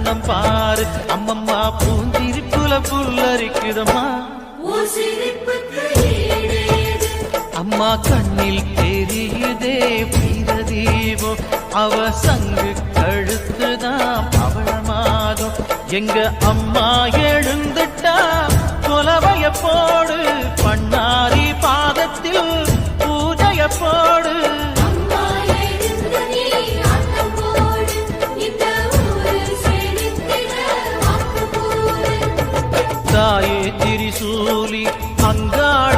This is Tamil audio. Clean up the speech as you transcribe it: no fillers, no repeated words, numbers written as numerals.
கண்ணம் பாரு அம்மம்மா பூந்திரிப்புல புல்லரிக்குதம்மா அம்மா கண்ணில் தெரியுதே வீரதீபம் அவ சங்கு கழுத்துதான் பவளமாகும் எங்க அம்மா எழுந்துட்டா கொலவைய போடு பண்ணாரி பாதத்தில் பூஜைய போடு தாயே திரிசூலி அங்காள